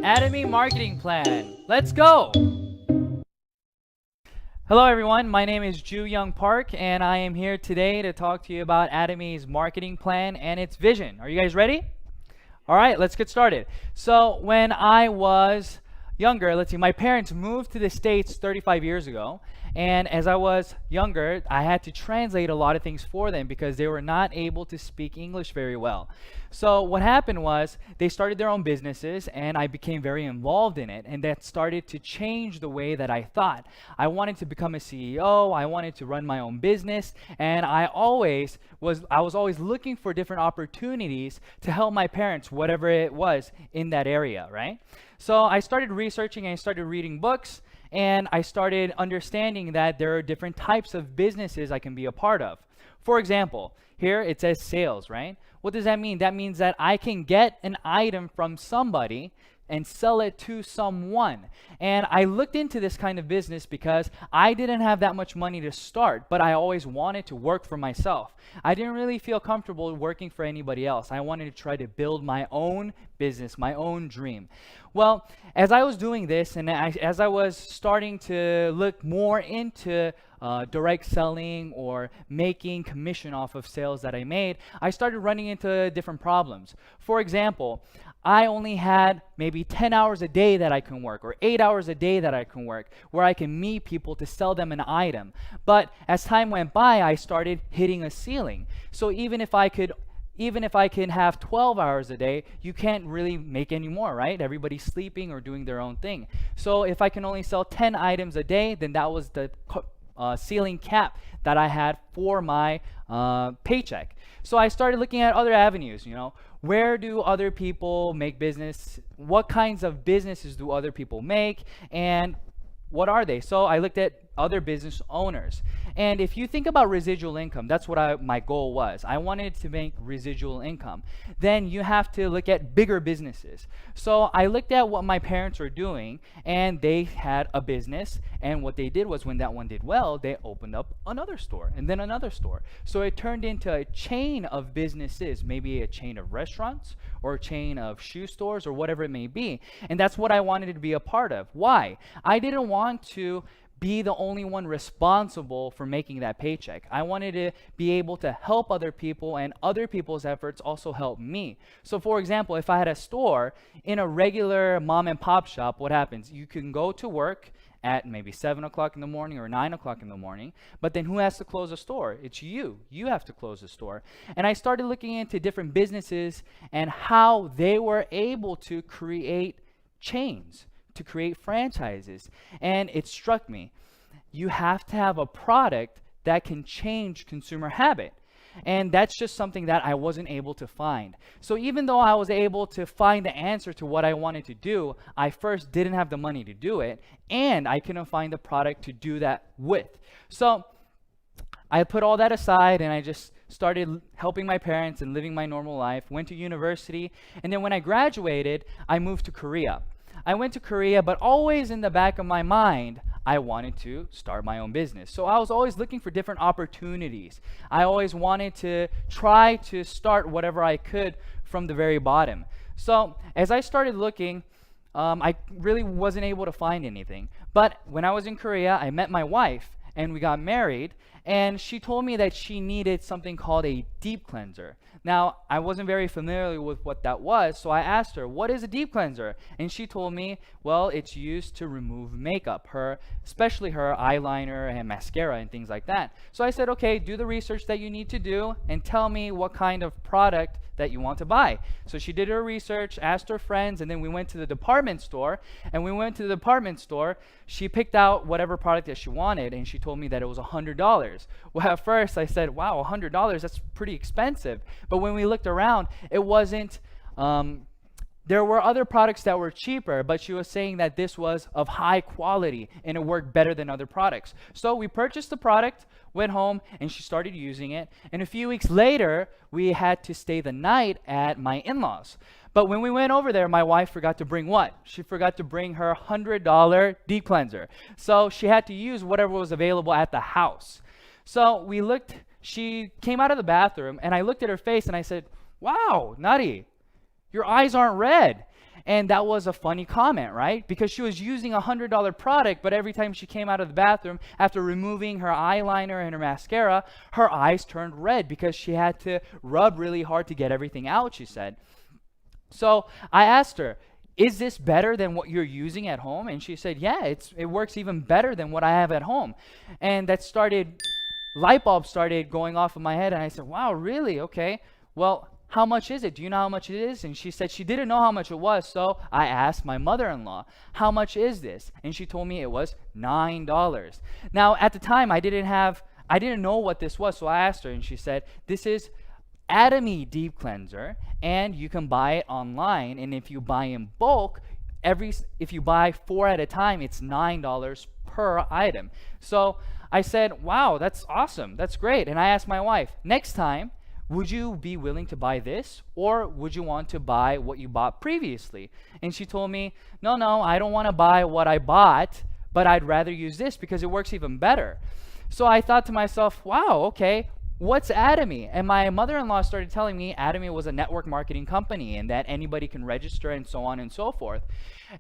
Academy Marketing Plan. Let's go! Hello everyone, my name is Ju Young Park and I am here today to talk to you about Academy's marketing plan and its vision. Are you guys ready? All right, let's get started. So when I was younger, my parents moved to the States 35 years ago, and as I was younger, I had to translate a lot of things for them because they were not able to speak English very well. So what happened was they started their own businesses and I became very involved in it, and that started to change the way that I thought. I wanted to become a CEO, I wanted to run my own business, and I was always looking for different opportunities to help my parents, whatever it was in that area, right? So I started researching and I started reading books, and I started understanding that there are different types of businesses I can be a part of. For example, here it says sales, right? What does that mean? That means that I can get an item from somebody and sell it to someone. And I looked into this kind of business because I didn't have that much money to start, but I always wanted to work for myself. I didn't really feel comfortable working for anybody else. I wanted to try to build my own business, my own dream. Well, as I was doing this and as I was starting to look more into direct selling or making commission off of sales that I made, I started running into different problems. For example, I only had maybe 10 hours a day that I can work, or 8 hours a day that I can work, where I can meet people to sell them an item. But as time went by, I started hitting a ceiling. So even if I can have 12 hours a day, you can't really make any more, right? Everybody's sleeping or doing their own thing. So if I can only sell 10 items a day, then that was the ceiling cap that I had for my paycheck. So I started looking at other avenues, where do other people make business? What kinds of businesses do other people make? And what are they? So I looked at other business owners. And if you think about residual income, that's what my goal was. I wanted to make residual income. Then you have to look at bigger businesses. So I looked at what my parents were doing, and they had a business. And what they did was when that one did well, they opened up another store and then another store. So it turned into a chain of businesses, maybe a chain of restaurants or a chain of shoe stores or whatever it may be. And that's what I wanted to be a part of. Why? I didn't want to be the only one responsible for making that paycheck. I wanted to be able to help other people, and other people's efforts also help me. So for example, if I had a store in a regular mom and pop shop, what happens? You can go to work at maybe 7 o'clock in the morning or 9 o'clock in the morning, but then who has to close the store? It's you. You have to close the store. And I started looking into different businesses and how they were able to create chains, to create franchises. And it struck me, you have to have a product that can change consumer habit. And that's just something that I wasn't able to find. So even though I was able to find the answer to what I wanted to do, I first didn't have the money to do it, and I couldn't find the product to do that with. So I put all that aside and I just started helping my parents and living my normal life, went to university, and then when I graduated, I moved to Korea. I went to Korea, but always in the back of my mind, I wanted to start my own business. So I was always looking for different opportunities. I always wanted to try to start whatever I could from the very bottom. So as I started looking, I really wasn't able to find anything. But when I was in Korea, I met my wife and we got married, and she told me that she needed something called a deep cleanser. Now, I wasn't very familiar with what that was, so I asked her, what is a deep cleanser? And she told me, well, it's used to remove makeup, especially her eyeliner and mascara and things like that. So I said, okay, do the research that you need to do and tell me what kind of product that you want to buy. So she did her research, asked her friends, and then we went to the department store. And we went to the department store, she picked out whatever product that she wanted, and she told me that it was $100. Well, at first I said, wow, $100, that's pretty expensive. But when we looked around, it wasn't, there were other products that were cheaper, but she was saying that this was of high quality and it worked better than other products. So we purchased the product, went home, and she started using it. And a few weeks later, we had to stay the night at my in-laws. But when we went over there, my wife forgot to bring what? She forgot to bring her $100 deep cleanser. So she had to use whatever was available at the house. So we looked, she came out of the bathroom, and I looked at her face and I said, wow, Nari, your eyes aren't red. And that was a funny comment, right? Because she was using a $100 product, but every time she came out of the bathroom after removing her eyeliner and her mascara, her eyes turned red because she had to rub really hard to get everything out, she said. So I asked her, is this better than what you're using at home? And she said, yeah, it works even better than what I have at home. And light bulbs started going off in my head. And I said, wow, really? Okay. Well, how much is it? Do you know how much it is? And she said she didn't know how much it was. So I asked my mother-in-law, how much is this? And she told me it was $9. Now, at the time, I didn't know what this was. So I asked her, and she said, this is Atomy Deep Cleanser, and you can buy it online. And if you buy in bulk, if you buy 4 at a time, it's $9 per item. So I said, wow, that's awesome. That's great. And I asked my wife, next time, would you be willing to buy this, or would you want to buy what you bought previously? And she told me, no, I don't want to buy what I bought, but I'd rather use this because it works even better. So I thought to myself, wow, okay, what's Atomy? And my mother-in-law started telling me Atomy was a network marketing company and that anybody can register and so on and so forth.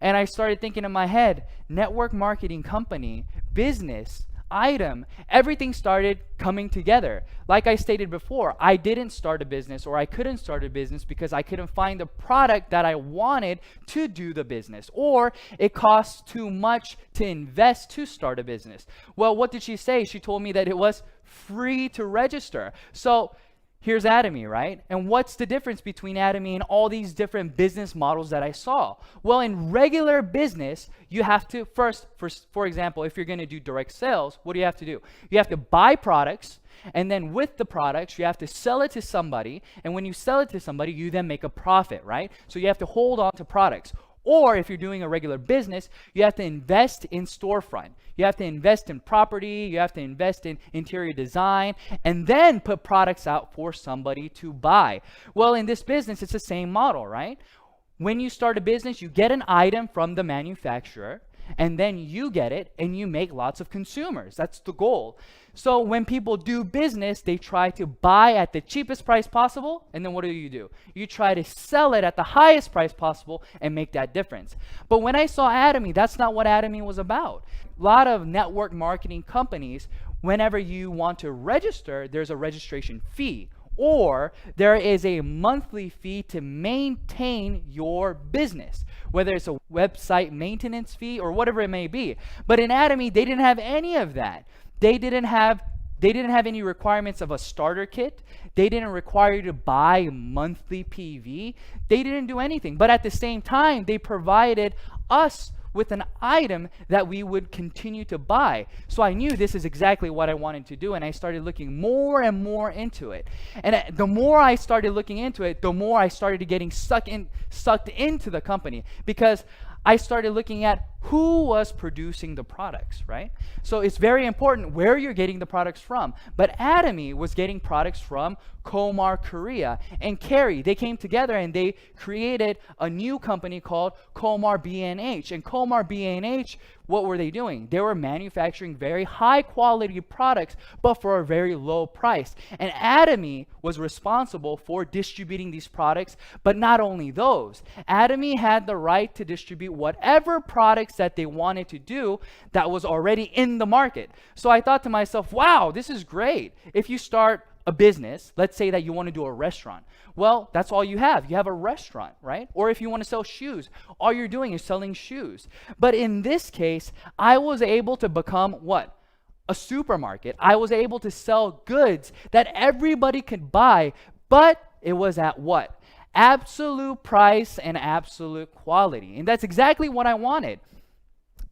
And I started thinking in my head, network marketing company, business, item, everything started coming together. Like I stated before, I didn't start a business, or I couldn't start a business because I couldn't find the product that I wanted to do the business, or it costs too much to invest to start a business. Well, what did she say? She told me that it was free to register. So here's Atomy, right? And what's the difference between Atomy and all these different business models that I saw? Well, in regular business, you have to first, for example, if you're going to do direct sales, what do you have to do? You have to buy products, and then with the products, you have to sell it to somebody. And when you sell it to somebody, you then make a profit, right? So you have to hold on to products. Or if you're doing a regular business, you have to invest in storefront. You have to invest in property. You have to invest in interior design, and then put products out for somebody to buy. Well, in this business, it's the same model, right? When you start a business, you get an item from the manufacturer, and then you get it and you make lots of consumers. That's the goal. So when people do business, they try to buy at the cheapest price possible, and then what do? You try to sell it at the highest price possible and make that difference. But when I saw Atomy, that's not what Atomy was about. A lot of network marketing companies, whenever you want to register, there's a registration fee, or there is a monthly fee to maintain your business, whether it's a website maintenance fee or whatever it may be. But in Atomy, they didn't have any of that. They didn't have any requirements of a starter kit. They didn't require you to buy monthly PV. They didn't do anything. But at the same time, they provided us with an item that we would continue to buy. So I knew this is exactly what I wanted to do, and I started looking more and more into it. And the more I started looking into it, the more I started getting sucked into the company, because I started looking at who was producing the products, right? So it's very important where you're getting the products from. But Atomy was getting products from Komar Korea and Kerry. They came together and they created a new company called Komar B&H. And Komar B&H, what were they doing? They were manufacturing very high quality products, but for a very low price. And Atomy was responsible for distributing these products. But not only those, Atomy had the right to distribute whatever products that they wanted to do that was already in the market. So I thought to myself, wow, this is great. If you start a business, let's say that you want to do a restaurant. Well, that's all you have. You have a restaurant, right? Or if you want to sell shoes, all you're doing is selling shoes. But in this case, I was able to become what? A supermarket. I was able to sell goods that everybody could buy, but it was at what? Absolute price and absolute quality. And that's exactly what I wanted.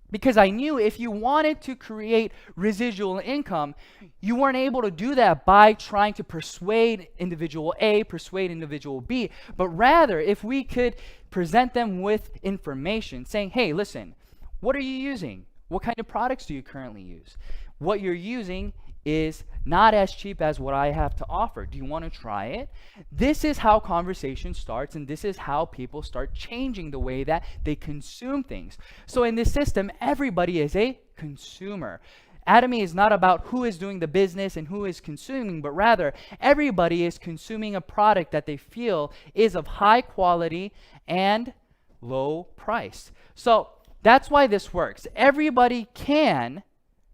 Because I knew if you wanted to create residual income, you weren't able to do that by trying to persuade individual A, persuade individual B, but rather if we could present them with information saying, hey, listen, what are you using? What kind of products do you currently use? What you're using is not as cheap as what I have to offer. Do you want to try it? This is how conversation starts, and this is how people start changing the way that they consume things. So in this system, everybody is a consumer. Atomy is not about who is doing the business and who is consuming, but rather everybody is consuming a product that they feel is of high quality and low price. So that's why this works. Everybody can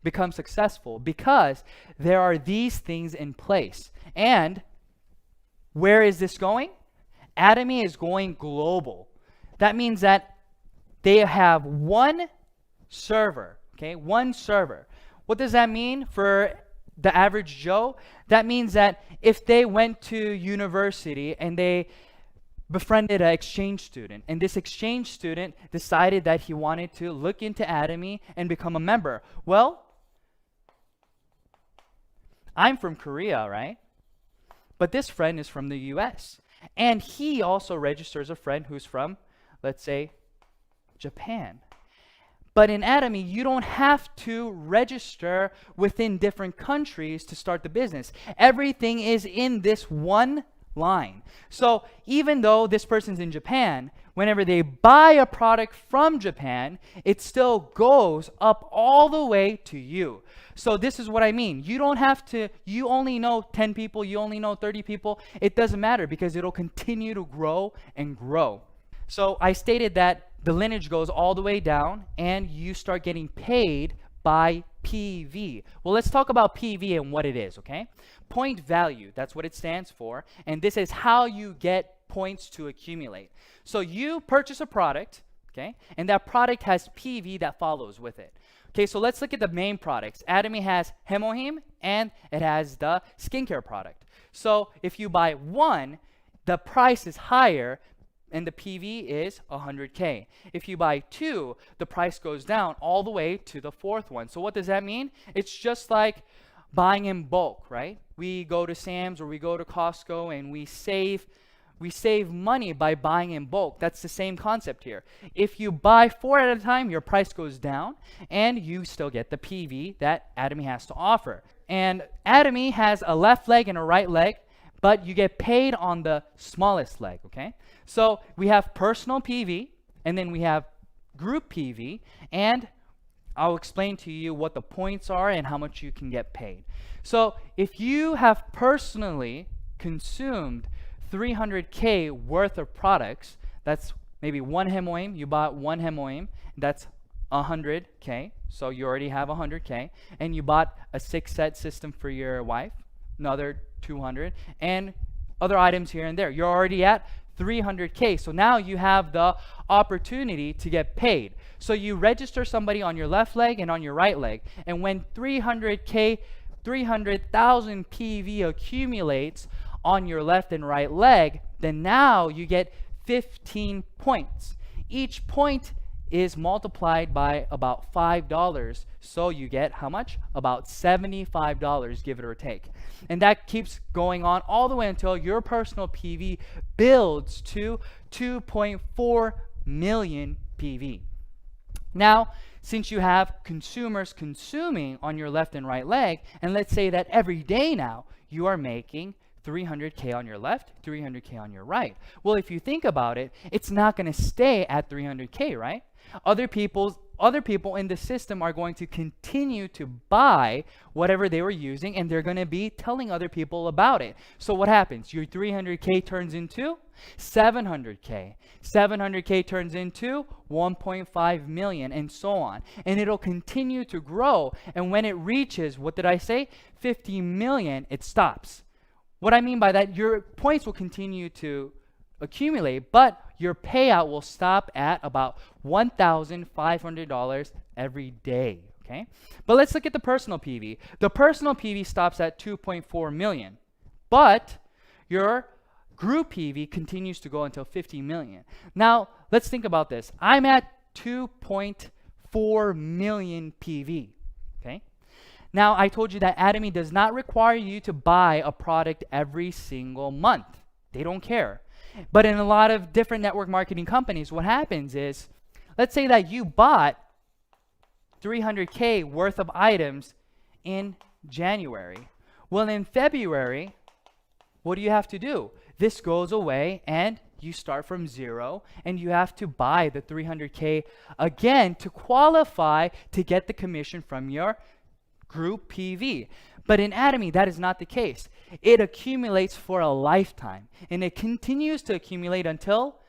become successful because there are these things in place. And where is this going? Atomy is going global. That means that they have one server, okay? One server. What does that mean for the average Joe? That means that if they went to university and they befriended an exchange student, and this exchange student decided that he wanted to look into Atomy and become a member. Well, I'm from Korea, right? But this friend is from the US. And he also registers a friend who's from, let's say, Japan. But in Atomy, you don't have to register within different countries to start the business. Everything is in this one line. So even though this person's in Japan, whenever they buy a product from Japan, it still goes up all the way to you. So this is what I mean. You don't have to, you only know 10 people, you only know 30 people. It doesn't matter because it'll continue to grow and grow. So I stated that the lineage goes all the way down and you start getting paid by PV. Well, let's talk about PV and what it is, okay? Point value, that's what it stands for. And this is how you get points to accumulate. So you purchase a product, okay? And that product has PV that follows with it. Okay, so let's look at the main products. Atomy has Hemohim and it has the skincare product. So if you buy one, the price is higher and the PV is 100K. If you buy two, the price goes down all the way to the fourth one. So what does that mean? It's just like buying in bulk, right? We go to Sam's or we go to Costco and we save money by buying in bulk. That's the same concept here. If you buy 4 at a time, your price goes down and you still get the PV that Atomy has to offer. And Atomy has a left leg and a right leg, but you get paid on the smallest leg, okay? So we have personal PV, and then we have group PV, and I'll explain to you what the points are and how much you can get paid. So if you have personally consumed 300K worth of products, that's maybe one Hemoim, you bought one Hemoim, that's 100K, so you already have 100K, and you bought a 6-set system for your wife, another 200, and other items here and there. You're already at 300K. So now you have the opportunity to get paid. So you register somebody on your left leg and on your right leg. And when 300K, 300,000 PV accumulates on your left and right leg, then now you get 15 points. Each point is multiplied by about $5. So you get how much? About $75, give it or take. And that keeps going on all the way until your personal PV builds to 2.4 million PV. Now, since you have consumers consuming on your left and right leg, and let's say that every day now you are making 300K on your left, 300K on your right. Well, if you think about it, it's not going to stay at 300K, right? Other people in the system are going to continue to buy whatever they were using, and they're going to be telling other people about it. So what happens? Your 300K turns into 700K. 700K turns into 1.5 million, and so on. And it'll continue to grow. And when it reaches, what did I say? 50 million, it stops. What I mean by that, your points will continue to accumulate, but your payout will stop at about $1,500 every day, okay? But let's look at the personal PV. The personal PV stops at 2.4 million, but your group PV continues to go until 50 million. Now, let's think about this. I'm at 2.4 million PV, okay? Now, I told you that Atomy does not require you to buy a product every single month. They don't care. But in a lot of different network marketing companies, what happens is, let's say that you bought 300K worth of items in January. Well, in February, what do you have to do? This goes away and you start from zero and you have to buy the 300K again to qualify to get the commission from your group PV. But in Atomy, that is not the case. It accumulates for a lifetime, and it continues to accumulate until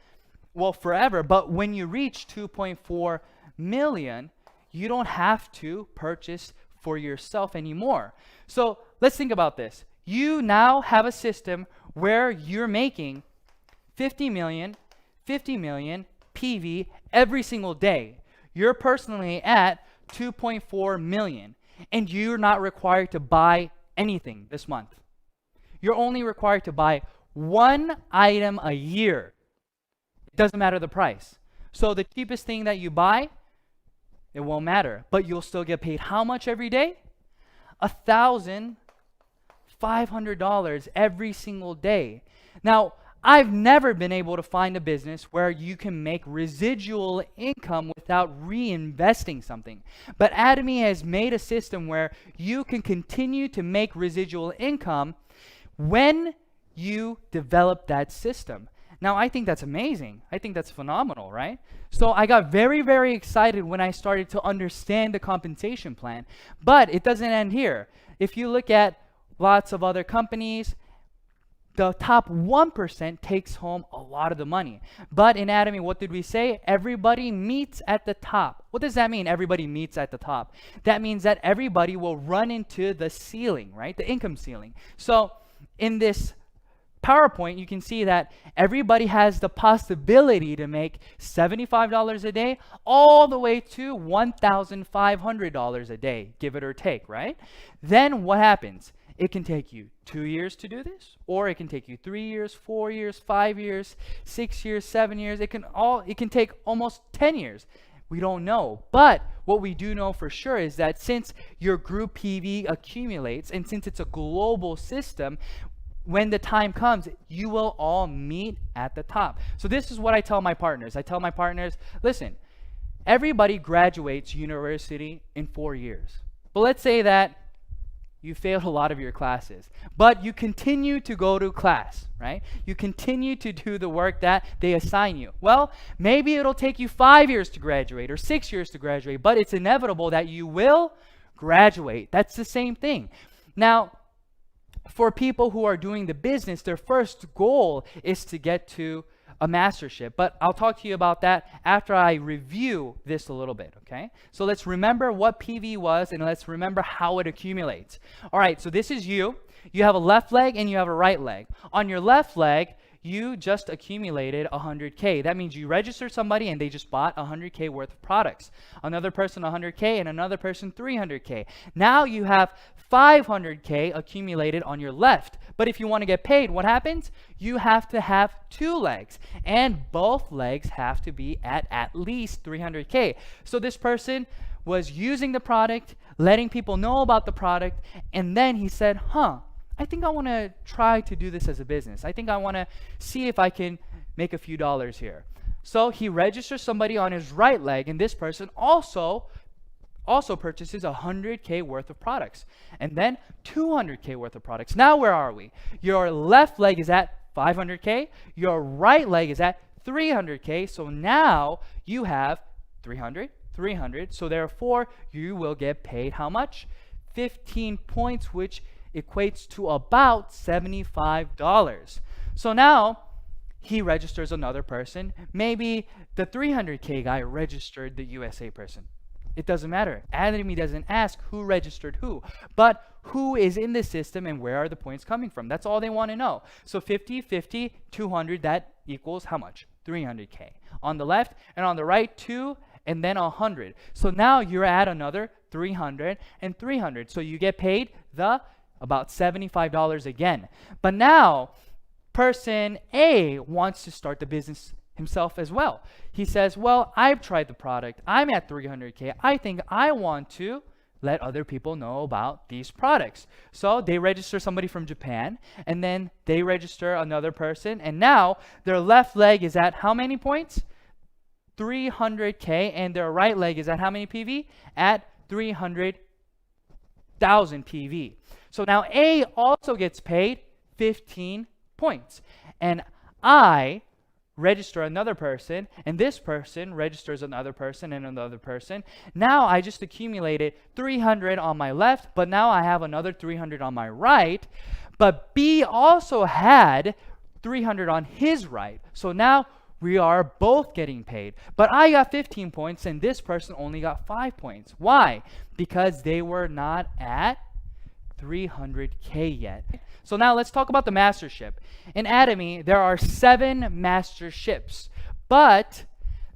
well, forever. But when you reach 2.4 million, you don't have to purchase for yourself anymore. So let's think about this. You now have a system where you're making 50 million PV every single day. You're personally at 2.4 million, and you're not required to buy anything this month. You're only required to buy one item a year. It doesn't matter the price. So the cheapest thing that you buy, it won't matter, but you'll still get paid how much every day? $1,500 every single day. Now, I've never been able to find a business where you can make residual income without reinvesting something. But Atomy has made a system where you can continue to make residual income when you develop that system. Now, I think that's amazing. I think that's phenomenal, right? So I got very, very excited when I started to understand the compensation plan. But it doesn't end here. If you look at lots of other companies, the top 1% takes home a lot of the money. But in Atomy, what did we say? Everybody meets at the top. What does that mean, everybody meets at the top? That means that everybody will run into the ceiling, right? The income ceiling. So in this PowerPoint, you can see that everybody has the possibility to make $75 a day all the way to $1,500 a day, give it or take, right? Then what happens? It can take you 2 years to do this, or it can take you 3 years, 4 years, 5 years, 6 years, 7 years. It can take almost 10 years. We don't know. But what we do know for sure is that since your group PV accumulates, and since it's a global system, when the time comes, you will all meet at the top. So this is what I tell my partners. I tell my partners, listen, everybody graduates university in 4 years. But let's say that you failed a lot of your classes, but you continue to go to class, right? You continue to do the work that they assign you. Well, maybe it'll take you 5 years to graduate or 6 years to graduate, but it's inevitable that you will graduate. That's the same thing. Now, for people who are doing the business, their first goal is to get to a mastership. But I'll talk to you about that after I review this a little bit, okay? So let's remember what PV was, and let's remember how it accumulates. All right, so this is you. You have a left leg and you have a right leg. On your left leg, you just accumulated 100K. That means you registered somebody and they just bought 100K worth of products. Another person 100K and another person 300K. Now you have 500K accumulated on your left. But if you want to get paid, what happens? You have to have 2 legs, and both legs have to be at least 300K. So this person was using the product, letting people know about the product, and then he said, I think I want to try to do this as a business. I think I want to see if I can make a few dollars here. So he registers somebody on his right leg, and this person also purchases 100K worth of products, and then 200K worth of products. Now where are we? Your left leg is at 500K, your right leg is at 300K, so now you have 300, so therefore you will get paid how much? 15 points, which equates to about $75. So now he registers another person. Maybe the 300K guy registered the USA person. It doesn't matter. Atomy doesn't ask who registered who, but who is in the system and where are the points coming from. That's all they want to know. So 50, 50, 200, that equals how much? 300K. On the left and on the right, 2 and then 100. So now you're at another 300 and 300. So you get paid about $75 again. But now person A wants to start the business himself as well. He says, well, I've tried the product. I'm at 300K. I think I want to let other people know about these products. So they register somebody from Japan, and then they register another person, and now their left leg is at how many points? 300K, and their right leg is at how many PV? At 300,000 PV. So now A also gets paid 15 points, and I register another person, and this person registers another person and another person. Now I just accumulated 300 on my left, but now I have another 300 on my right. But B also had 300 on his right. So now we are both getting paid. But I got 15 points and this person only got 5 points. Why? Because they were not at 300K yet. So now let's talk about the mastership. In Atomy, there are 7 masterships, but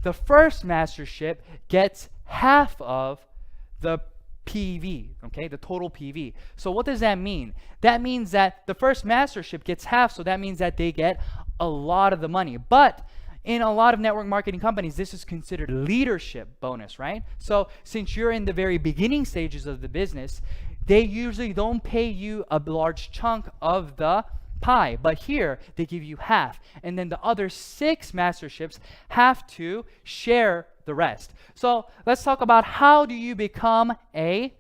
the first mastership gets half of the PV, okay, the total PV. So what does that mean? That means that the first mastership gets half, so that means that they get a lot of the money. But in a lot of network marketing companies, this is considered leadership bonus, right? So since you're in the very beginning stages of the business, they usually don't pay you a large chunk of the pie, but here they give you half, and then the other 6 masterships have to share the rest. So let's talk about how do you become a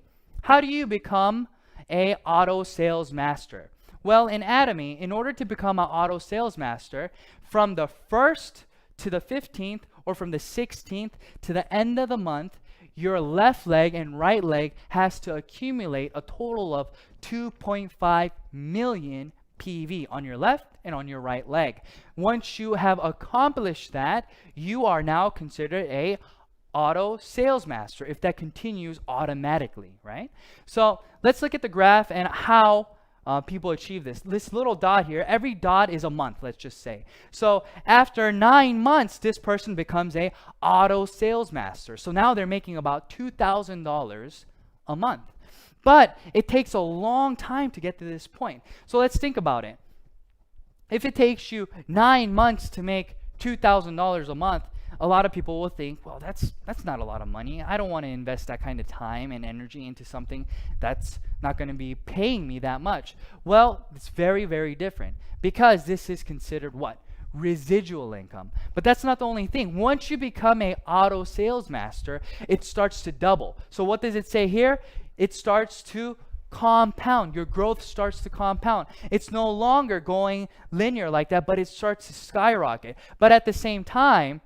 auto sales master. Well, in Atomy, in order to become an auto sales master, from the 1st to the 15th or from the 16th to the end of the month, your left leg and right leg has to accumulate a total of 2.5 million PV on your left and on your right leg. Once you have accomplished that, you are now considered a auto sales master if that continues automatically, right? So let's look at the graph and how people achieve this. This little dot here, every dot is a month, let's just say. So after 9 months, this person becomes a auto sales master. So now they're making about $2,000 a month. But it takes a long time to get to this point. So let's think about it. If it takes you 9 months to make $2,000 a month, a lot of people will think, well, that's not a lot of money. I don't want to invest that kind of time and energy into something that's not going to be paying me that much. Well, it's very, very different because this is considered what? Residual income. But that's not the only thing. Once you become a auto sales master, it starts to double. So what does it say here? It starts to compound. Your growth starts to compound. It's no longer going linear like that, but it starts to skyrocket. But at the same time,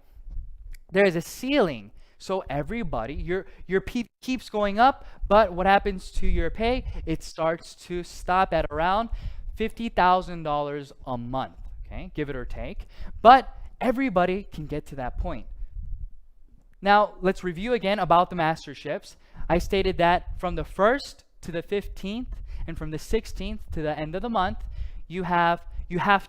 there is a ceiling. So everybody, your pay keeps going up, but what happens to your pay? It starts to stop at around $50,000 a month, okay? Give it or take. But everybody can get to that point. Now, let's review again about the masterships. I stated that from the 1st to the 15th and from the 16th to the end of the month, you have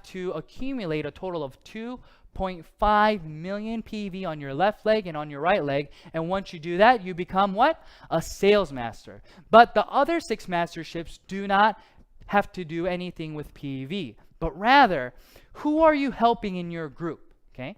to accumulate a total of 2.5 million PV on your left leg and on your right leg. And once you do that, you become what? A sales master. But the other 6 masterships do not have to do anything with PV, but rather, who are you helping in your group? Okay.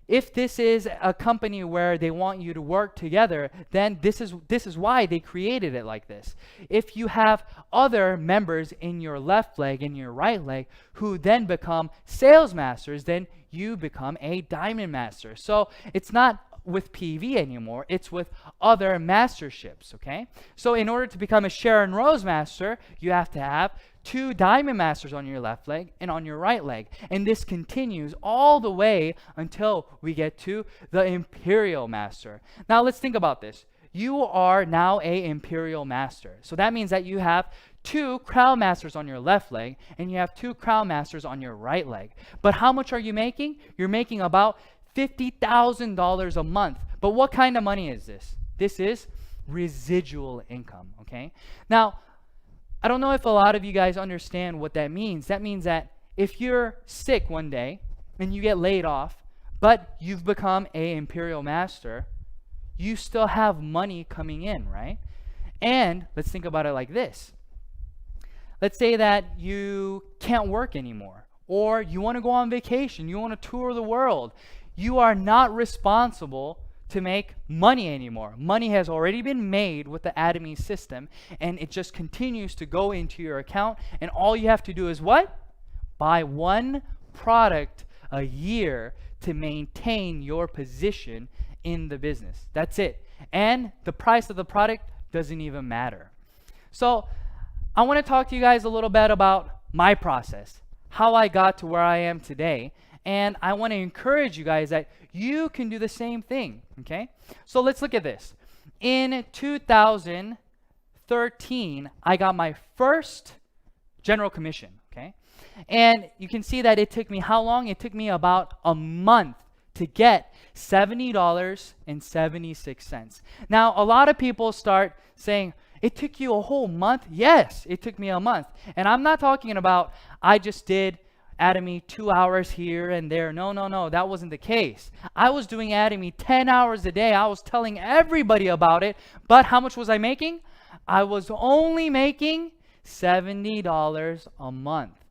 If this is a company where they want you to work together, then this is why they created it like this. If you have other members in your left leg and your right leg who then become sales masters, then you become a diamond master. So it's not with PV anymore, it's with other masterships, okay? So in order to become a Sharon Rose master, you have to have 2 diamond masters on your left leg and on your right leg. And this continues all the way until we get to the Imperial Master. Now let's think about this. You are now a Imperial Master. So that means that you have 2 Crown Masters on your left leg and you have 2 Crown Masters on your right leg. But how much are you making? You're making about $50,000 a month. But what kind of money is this? This is residual income, okay? Now, I don't know if a lot of you guys understand what that means. That means that if you're sick one day and you get laid off, but you've become a Imperial Master, you still have money coming in, right? And let's think about it like this. Let's say that you can't work anymore, or you want to go on vacation, you want to tour the world. You are not responsible to make money anymore. Money has already been made with the Atomy system, and it just continues to go into your account, and all you have to do is what? Buy 1 product a year to maintain your position in the business. That's it. And the price of the product doesn't even matter. So I want to talk to you guys a little bit about my process, how I got to where I am today. And I want to encourage you guys that you can do the same thing, okay? So let's look at this. In 2013, I got my first general commission, okay? And you can see that it took me how long? It took me about a month to get $70.76. Now, a lot of people start saying, it took you a whole month? Yes, it took me a month. And I'm not talking about I just did Atomy 2 hours here and there. No, that wasn't the case. I was doing Atomy 10 hours a day. I was telling everybody about it. But how much was I making? I was only making $70 a month.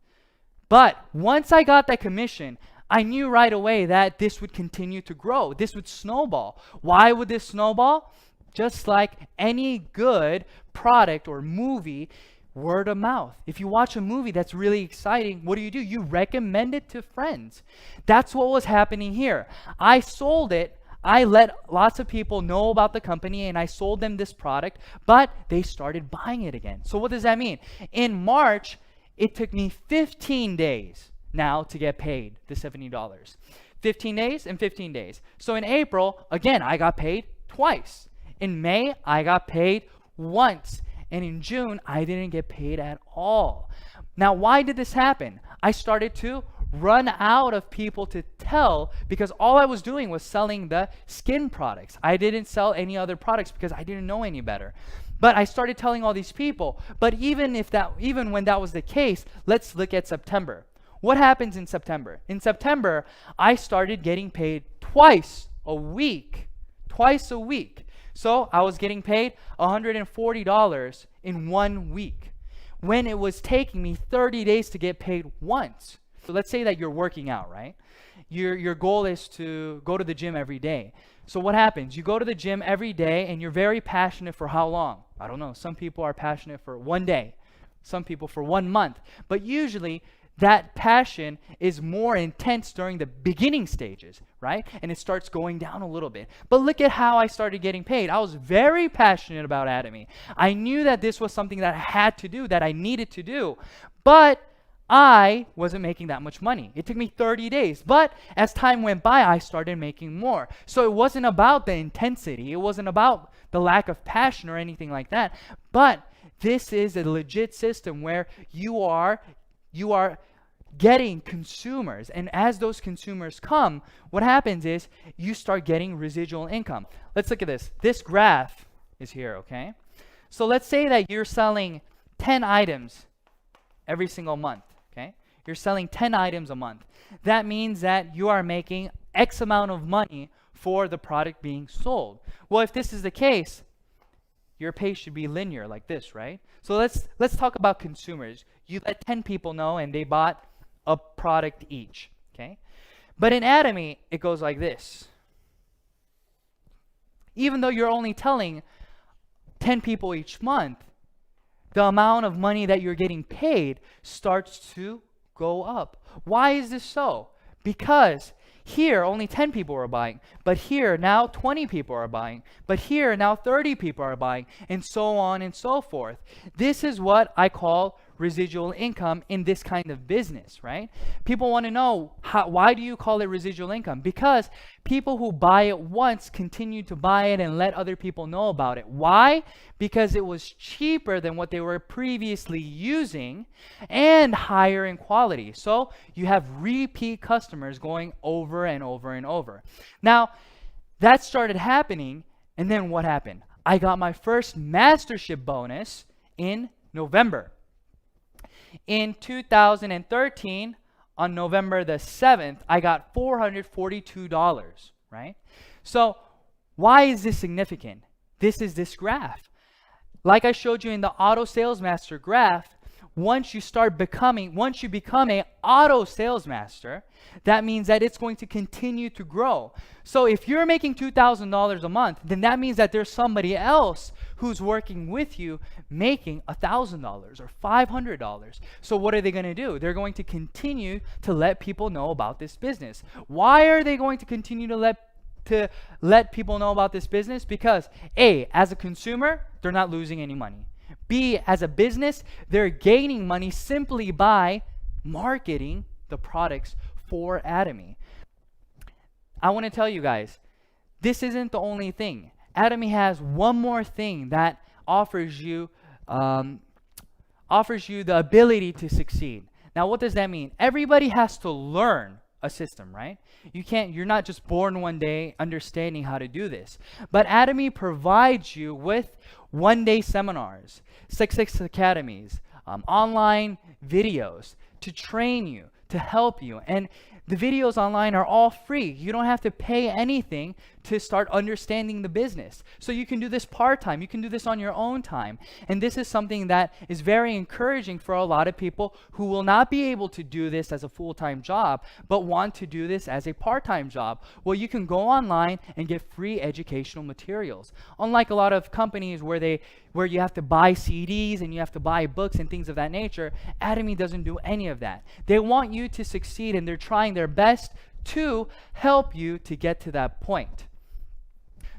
But once I got that commission, I knew right away that this would continue to grow. This would snowball. Why would this snowball? Just like any good product or movie, word of mouth. If you watch a movie that's really exciting, what do? You recommend it to friends. That's what was happening here. I sold it. I let lots of people know about the company and I sold them this product, but they started buying it again. So what does that mean? In March, it took me 15 days now to get paid the $70. 15 days and 15 days. So in April, again, I got paid twice. In May, I got paid once. And in June, I didn't get paid at all. Now, why did this happen? I started to run out of people to tell because all I was doing was selling the skin products. I didn't sell any other products because I didn't know any better. But I started telling all these people. But even when that was the case, let's look at September. What happens in September? In September, I started getting paid twice a week. Twice a week. So I was getting paid $140 in 1 week when it was taking me 30 days to get paid once. So let's say that you're working out, right? Your goal is to go to the gym every day. So what happens? You go to the gym every day and you're very passionate for how long? I don't know. Some people are passionate for 1 day. Some people for 1 month. But usually that passion is more intense during the beginning stages, right? And it starts going down a little bit. But look at how I started getting paid. I was very passionate about Atomy. I knew that this was something that I had to do, that I needed to do. But I wasn't making that much money. It took me 30 days. But as time went by, I started making more. So it wasn't about the intensity. It wasn't about the lack of passion or anything like that. But this is a legit system where you are getting consumers, and as those consumers come, what happens is you start getting residual income. Let's look at this. This graph is here, okay? So let's say that you're selling 10 items every single month, okay? You're selling 10 items a month. That means that you are making X amount of money for the product being sold. Well, if this is the case, your pay should be linear like this, right? So let's talk about consumers. You let 10 people know and they bought a product each, okay? But in Atomy, it goes like this. Even though you're only telling 10 people each month, the amount of money that you're getting paid starts to go up. Why is this so? Because here, only 10 people are buying, but here, now 20 people are buying, but here, now 30 people are buying, and so on and so forth. This is what I call residual income in this kind of business, right? People want to know, why do you call it residual income? Because people who buy it once continue to buy it and let other people know about it. Why? Because it was cheaper than what they were previously using and higher in quality. So you have repeat customers going over and over and over. Now, that started happening, and then what happened? I got my first mastership bonus in November. In 2013, on November the 7th, I got $442, right? So why is this significant? This is this graph. Like I showed you in the auto sales master graph, once you become an auto sales master, that means that it's going to continue to grow. So if you're making $2,000 a month, then that means that there's somebody else who's working with you making $1,000 or $500. So what are they going to do? They're going to continue to let people know about this business. Why are they going to continue to let people know about this business? Because A, as a consumer, they're not losing any money. B, as a business, they're gaining money simply by marketing the products for Atomy. I want to tell you guys, this isn't the only thing. Atomy has one more thing that offers you the ability to succeed. Now, what does that mean? Everybody has to learn a system, right? You're not just born one day understanding how to do this. But Atomy provides you with one-day seminars, 6 academies, online videos to train you, to help you. And the videos online are all free. You don't have to pay anything to start understanding the business. So you can do this part-time. You can do this on your own time. And this is something that is very encouraging for a lot of people who will not be able to do this as a full-time job, but want to do this as a part-time job. Well, you can go online and get free educational materials. Unlike a lot of companies where you have to buy CDs and you have to buy books and things of that nature, Atomy doesn't do any of that. They want you to succeed, and they're trying their best to help you to get to that point.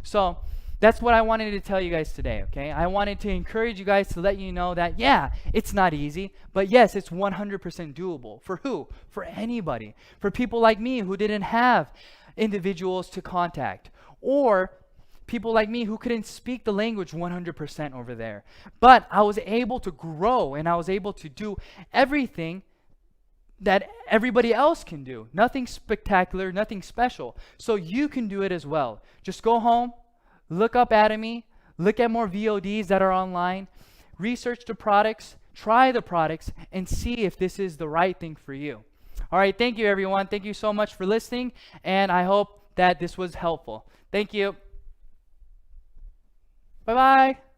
So that's what I wanted to tell you guys today, okay? I wanted to encourage you guys to let you know that, yeah, it's not easy, but yes, it's 100% doable. For who? For anybody. For people like me who didn't have individuals to contact, or people like me who couldn't speak the language 100% over there. But I was able to grow, and I was able to do everything that everybody else can do. Nothing spectacular, nothing special. So you can do it as well. Just go home, look up Atomy, look at more VODs that are online, research the products, try the products, and see if this is the right thing for you. All right, thank you everyone. Thank you so much for listening, and I hope that this was helpful. Thank you. Bye-bye.